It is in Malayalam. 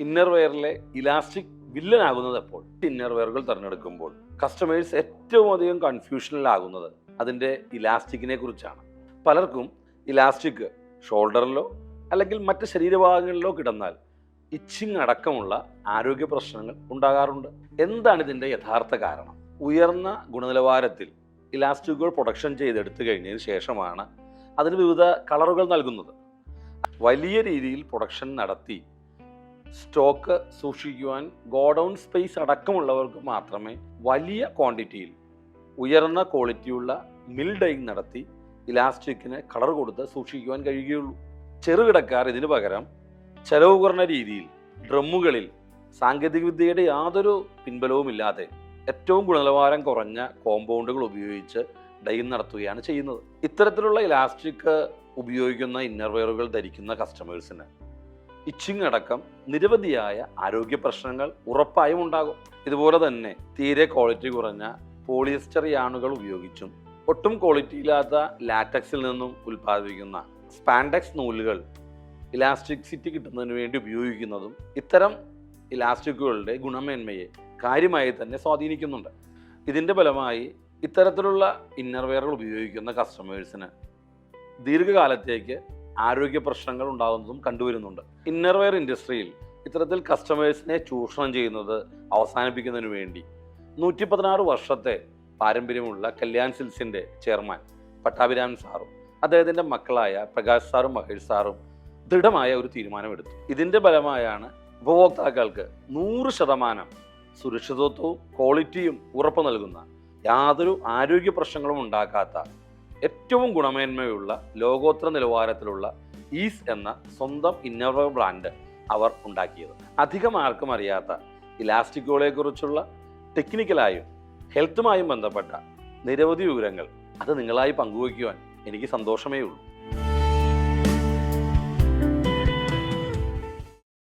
ഇന്നർ വെയറിലെ ഇലാസ്റ്റിക് വില്ലനാകുന്നത് എപ്പോൾ? ഇന്നർ വെയറുകൾ തിരഞ്ഞെടുക്കുമ്പോൾ കസ്റ്റമേഴ്സ് ഏറ്റവും അധികം കൺഫ്യൂഷനിലാകുന്നത് അതിൻ്റെ ഇലാസ്റ്റിക്കിനെ കുറിച്ചാണ്. പലർക്കും ഇലാസ്റ്റിക് ഷോൾഡറിലോ അല്ലെങ്കിൽ മറ്റ് ശരീരഭാഗങ്ങളിലോ കിടന്നാൽ ഇച്ചിങ് അടക്കമുള്ള ആരോഗ്യ പ്രശ്നങ്ങൾ ഉണ്ടാകാറുണ്ട്. എന്താണ് ഇതിൻ്റെ യഥാർത്ഥ കാരണം? ഉയർന്ന ഗുണനിലവാരത്തിൽ ഇലാസ്റ്റിക്കുകൾ പ്രൊഡക്ഷൻ ചെയ്തെടുത്തു കഴിഞ്ഞതിന് ശേഷമാണ് അതിന് വിവിധ കളറുകൾ നൽകുന്നത്. വലിയ രീതിയിൽ പ്രൊഡക്ഷൻ നടത്തി സ്റ്റോക്ക് സൂക്ഷിക്കുവാൻ ഗോഡൗൺ സ്പേസ് അടക്കമുള്ളവർക്ക് മാത്രമേ വലിയ ക്വാണ്ടിറ്റിയിൽ ഉയർന്ന ക്വാളിറ്റിയുള്ള മിൽ ഡൈയിങ് നടത്തി ഇലാസ്റ്റിക്കിന് കളർ കൊടുത്ത് സൂക്ഷിക്കുവാൻ കഴിയുകയുള്ളൂ. ചെറുകിടക്കാർ ഇതിനു പകരം ചെലവ് കുറഞ്ഞ രീതിയിൽ ഡ്രമ്മുകളിൽ സാങ്കേതികവിദ്യയുടെ യാതൊരു പിൻബലവുമില്ലാതെ ഏറ്റവും ഗുണനിലവാരം കുറഞ്ഞ കോമ്പൗണ്ടുകൾ ഉപയോഗിച്ച് ഡൈയിങ് നടത്തുകയാണ് ചെയ്യുന്നത്. ഇത്തരത്തിലുള്ള ഇലാസ്റ്റിക് ഉപയോഗിക്കുന്ന ഇന്നർവെയറുകൾ ധരിക്കുന്ന കസ്റ്റമേഴ്സിന് ഇച്ചിങ് അടക്കം നിരവധിയായ ആരോഗ്യ പ്രശ്നങ്ങൾ ഉറപ്പായും ഉണ്ടാകും. ഇതുപോലെ തന്നെ തീരെ ക്വാളിറ്റി കുറഞ്ഞ പോളിയസ്റ്റർ യാണുകൾ ഉപയോഗിച്ചും ഒട്ടും ക്വാളിറ്റി ഇല്ലാത്ത ലാറ്റക്സിൽ നിന്നും ഉൽപ്പാദിപ്പിക്കുന്ന സ്പാൻഡെക്സ് നൂലുകൾ ഇലാസ്റ്റിസിറ്റി കിട്ടുന്നതിന് വേണ്ടി ഉപയോഗിക്കുന്നതും ഇത്തരം ഇലാസ്റ്റിക്കുകളുടെ ഗുണമേന്മയെ കാര്യമായി തന്നെ സ്വാധീനിക്കുന്നുണ്ട്. ഇതിൻ്റെ ഫലമായി ഇത്തരത്തിലുള്ള ഇന്നർവെയറുകൾ ഉപയോഗിക്കുന്ന കസ്റ്റമേഴ്സിന് ദീർഘകാലത്തേക്ക് ആരോഗ്യ പ്രശ്നങ്ങൾ ഉണ്ടാകുന്നതും കണ്ടുവരുന്നുണ്ട്. ഇന്നർവെയർ ഇൻഡസ്ട്രിയിൽ ഇത്തരത്തിൽ കസ്റ്റമേഴ്സിനെ ചൂഷണം ചെയ്യുന്നത് അവസാനിപ്പിക്കുന്നതിന് വേണ്ടി 116 വർഷത്തെ പാരമ്പര്യമുള്ള കല്യാൺ സിൽസിൻ്റെ ചെയർമാൻ പട്ടാഭിരാമൻ സാറും അദ്ദേഹത്തിൻ്റെ മക്കളായ പ്രകാശ് സാറും മഹേഷ് സാറും ദൃഢമായ ഒരു തീരുമാനമെടുത്തു. ഇതിൻ്റെ ഫലമായാണ് ഉപഭോക്താക്കൾക്ക് 100% സുരക്ഷിതത്വവും ക്വാളിറ്റിയും ഉറപ്പു നൽകുന്ന യാതൊരു ആരോഗ്യ പ്രശ്നങ്ങളും ഉണ്ടാക്കാത്ത ഏറ്റവും ഗുണമേന്മയുള്ള ലോകോത്തര നിലവാരത്തിലുള്ള ഈസ് എന്ന സ്വന്തം ഇന്നർവെയർ ബ്രാൻഡ് അവർ ഉണ്ടാക്കിയത്. അധികം ആർക്കും അറിയാത്ത ഇലാസ്റ്റിക്കുകളെ കുറിച്ചുള്ള ടെക്നിക്കലായും ഹെൽത്തുമായും ബന്ധപ്പെട്ട നിരവധി വിവരങ്ങൾ അത് നിങ്ങളായി പങ്കുവയ്ക്കുവാൻ എനിക്ക് സന്തോഷമേ ഉള്ളൂ.